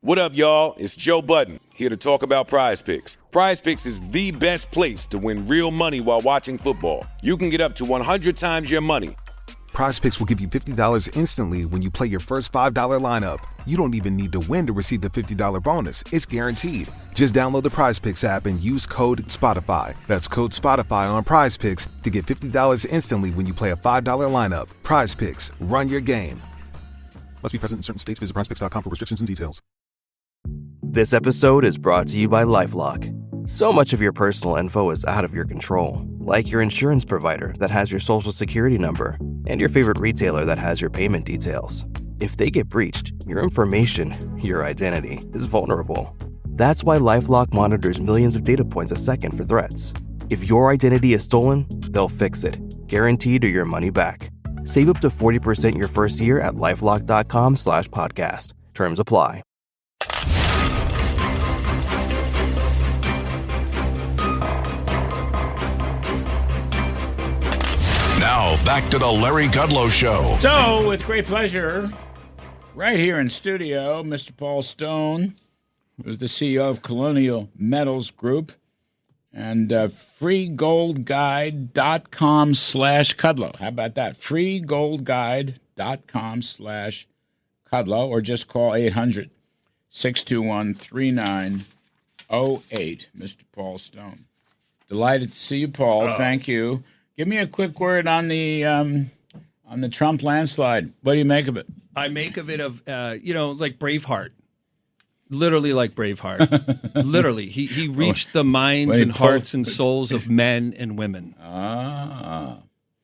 What up, y'all? It's Joe Budden, here to talk about Prize Picks. Prize Picks is the best place to win real money while watching football. You can get up to 100 times your money. Prize Picks will give you $50 instantly when you play your first $5 lineup. You don't even need to win to receive the $50 bonus. It's guaranteed. Just download the Prize Picks app and use code SPOTIFY. That's code SPOTIFY on Prize Picks to get $50 instantly when you play a $5 lineup. Prize Picks. Run your game. Must be present in certain states. Visit prizepicks.com for restrictions and details. This episode is brought to you by LifeLock. So much of your personal info is out of your control, like your insurance provider that has your social security number and your favorite retailer that has your payment details. If they get breached, your information, your identity, is vulnerable. That's why LifeLock monitors millions of data points a second for threats. If your identity is stolen, they'll fix it, guaranteed or your money back. Save up to 40% your first year at LifeLock.com/podcast. Terms apply. Now, back to the Larry Kudlow Show. So, with great pleasure, right here in studio, Mr. Paul Stone, who's the CEO of Colonial Metals Group, and freegoldguide.com/Kudlow. How about that? freegoldguide.com/Kudlow, or just call 800-621-3908. Mr. Paul Stone. Delighted to see you, Paul. Thank you. Give me a quick word on the Trump landslide. What do you make of it? I make of it like Braveheart. Literally like Braveheart. Literally. He reached the minds and hearts and souls of men and women.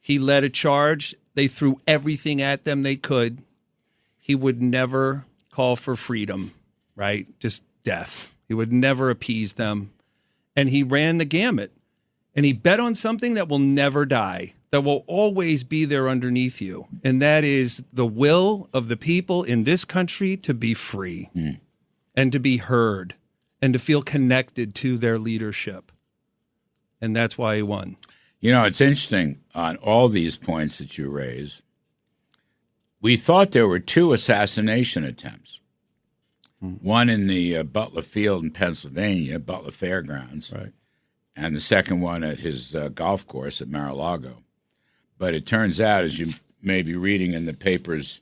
He led a charge. They threw everything at them they could. He would never call for freedom, right? Just death. He would never appease them. And he ran the gamut. And he bet on something that will never die, that will always be there underneath you. And that is the will of the people in this country to be free and to be heard and to feel connected to their leadership. And that's why he won. You know, it's interesting on all these points that you raise. We thought there were two assassination attempts. One in the Butler Field in Pennsylvania, Butler Fairgrounds. Right. And the second one at his golf course at Mar-a-Lago. But it turns out, as you may be reading in the papers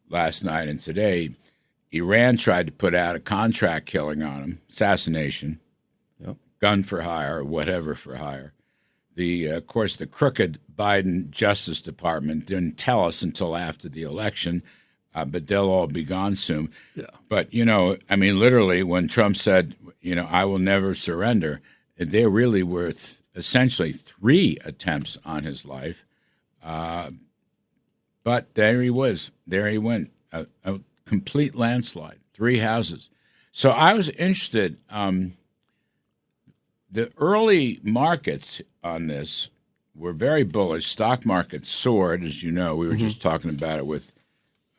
last night and today, Iran tried to put out a contract killing on him, assassination, gun for hire, or whatever for hire. Of course, the crooked Biden Justice Department didn't tell us until after the election, but they'll all be gone soon. Yeah. But, literally, when Trump said, I will never surrender, there really were essentially 3 attempts on his life. But there he was. There he went. A complete landslide. 3 houses. So I was interested. The early markets on this were very bullish. Stock market soared, as you know. We were just talking about it with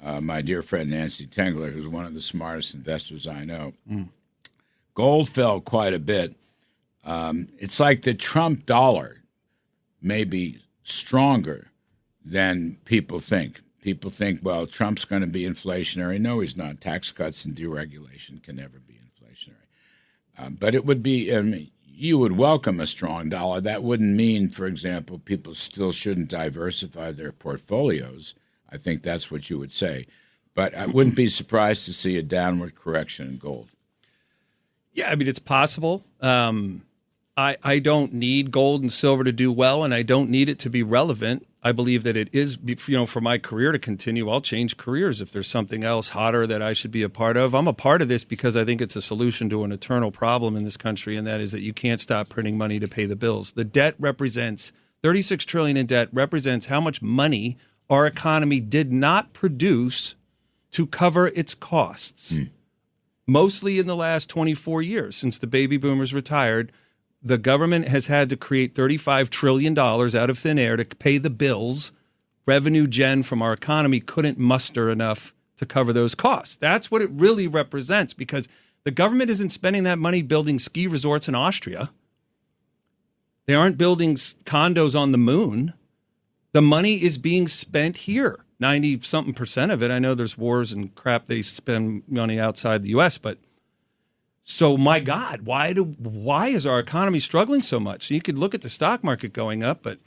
my dear friend Nancy Tengler, who's one of the smartest investors I know. Gold fell quite a bit. It's like the Trump dollar may be stronger than people think. People think, well, Trump's going to be inflationary. No, he's not. Tax cuts and deregulation can never be inflationary. But it would be, you would welcome a strong dollar. That wouldn't mean, for example, people still shouldn't diversify their portfolios. I think that's what you would say. But I wouldn't be surprised to see a downward correction in gold. Yeah, I mean, it's possible. I don't need gold and silver to do well, and I don't need it to be relevant. I believe that it is, for my career to continue, I'll change careers if there's something else hotter that I should be a part of. I'm a part of this because I think it's a solution to an eternal problem in this country, and that is that you can't stop printing money to pay the bills. The debt represents, $36 trillion in debt represents how much money our economy did not produce to cover its costs. Mostly in the last 24 years, since the baby boomers retired, the government has had to create $35 trillion out of thin air to pay the bills. Revenue gen from our economy couldn't muster enough to cover those costs. That's what it really represents, because the government isn't spending that money building ski resorts in Austria. They aren't building condos on the moon. The money is being spent here. 90-something% of it. I know there's wars and crap. They spend money outside the U.S., but so my God, why is our economy struggling so much? So you could look at the stock market going up, but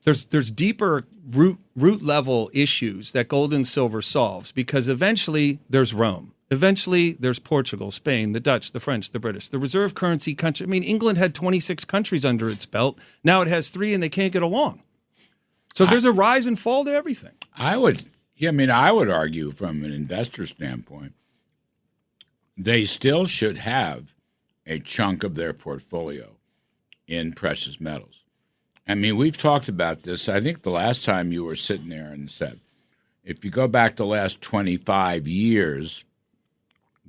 there's deeper root level issues that gold and silver solves, because eventually there's Rome. Eventually there's Portugal, Spain, the Dutch, the French, the British, the reserve currency country. I mean, England had 26 countries under its belt. Now it has 3 and they can't get along. So there's a rise and fall to everything. I would argue from an investor standpoint, they still should have a chunk of their portfolio in precious metals. I mean, we've talked about this. I think the last time you were sitting there and said, if you go back the last 25 years,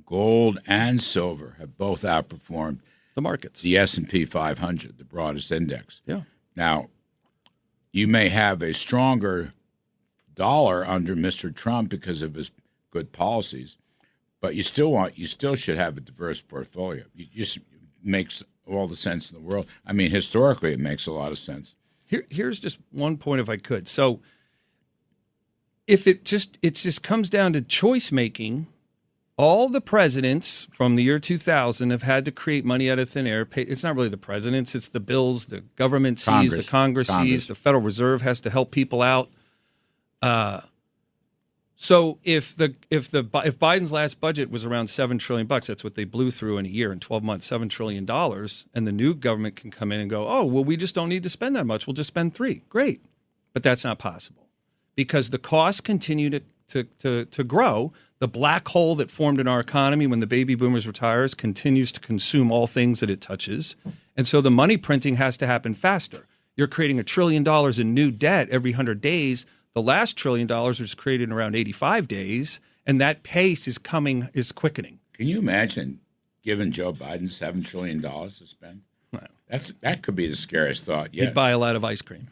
gold and silver have both outperformed the markets, the S&P 500, the broadest index. Yeah. Now, you may have a stronger dollar under Mr. Trump because of his good policies, but you still should have a diverse portfolio. It just makes all the sense in the world. I mean, historically, it makes a lot of sense. Here's just one point, if I could. So, if it just comes down to choice making, all the presidents from the year 2000 have had to create money out of thin air. It's not really the presidents; it's the bills the government sees, the Congress sees, the Federal Reserve has to help people out. So if Biden's last budget was around $7 trillion, that's what they blew through in a year, in 12 months, $7 trillion, and the new government can come in and go, oh, well, we just don't need to spend that much. We'll just spend $3 trillion. Great. But that's not possible because the costs continue to grow. The black hole that formed in our economy when the baby boomers retires continues to consume all things that it touches. And so the money printing has to happen faster. You're creating $1 trillion in new debt every 100 days. The last $1 trillion was created in around 85 days, and that pace is quickening. Can you imagine giving Joe Biden $7 trillion to spend? Wow. That could be the scariest thought yet. He'd buy a lot of ice cream.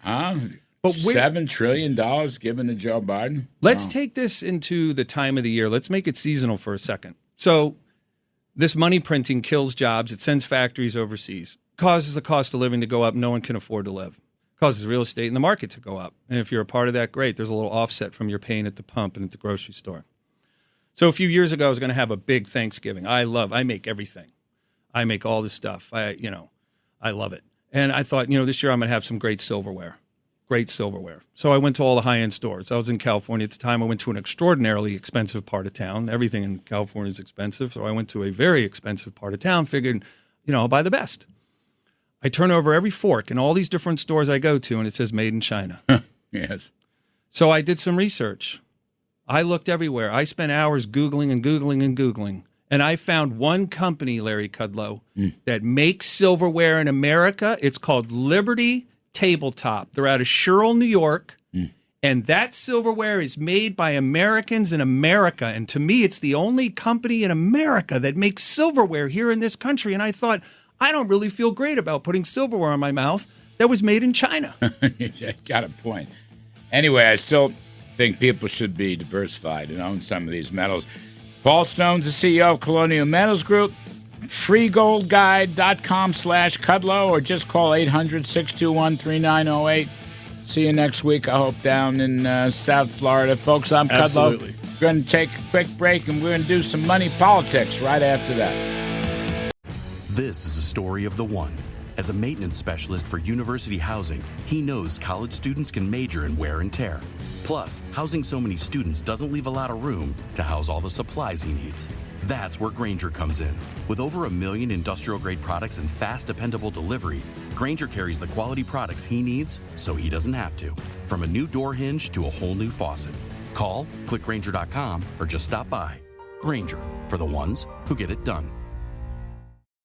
But $7 trillion given to Joe Biden? Let's take this into the time of the year. Let's make it seasonal for a second. So this money printing kills jobs. It sends factories overseas, causes the cost of living to go up. No one can afford to live. Causes real estate and the market to go up. And if you're a part of that, great. There's a little offset from your paying at the pump and at the grocery store. So a few years ago, I was going to have a big Thanksgiving. I make everything. I make all this stuff. I love it. And I thought, this year I'm going to have some great silverware. So I went to all the high-end stores. I was in California at the time. I went to an extraordinarily expensive part of town. Everything in California is expensive. So I went to a very expensive part of town, figured, I'll buy the best. I turn over every fork in all these different stores I go to, and it says made in China. Yes. So I did some research. I looked everywhere. I spent hours Googling and Googling and Googling. And I found one company, Larry Kudlow, that makes silverware in America. It's called Liberty Tabletop. They're out of Sherrill, New York. And that silverware is made by Americans in America. And to me, it's the only company in America that makes silverware here in this country. And I thought, I don't really feel great about putting silverware on my mouth that was made in China. Got a point. Anyway, I still think people should be diversified and own some of these metals. Paul Stone's the CEO of Colonial Metals Group. freegoldguide.com/Kudlow or just call 800-621-3908. See you next week, I hope, down in South Florida. Folks, I'm Absolutely. Kudlow. We're going to take a quick break, and we're going to do some money politics right after that. This is a story of the one. As a maintenance specialist for university housing, he knows college students can major in wear and tear. Plus, housing so many students doesn't leave a lot of room to house all the supplies he needs. That's where Grainger comes in. With over 1 million industrial-grade products and fast, dependable delivery, Grainger carries the quality products he needs so he doesn't have to. From a new door hinge to a whole new faucet. Call, click Grainger.com, or just stop by. Grainger, for the ones who get it done.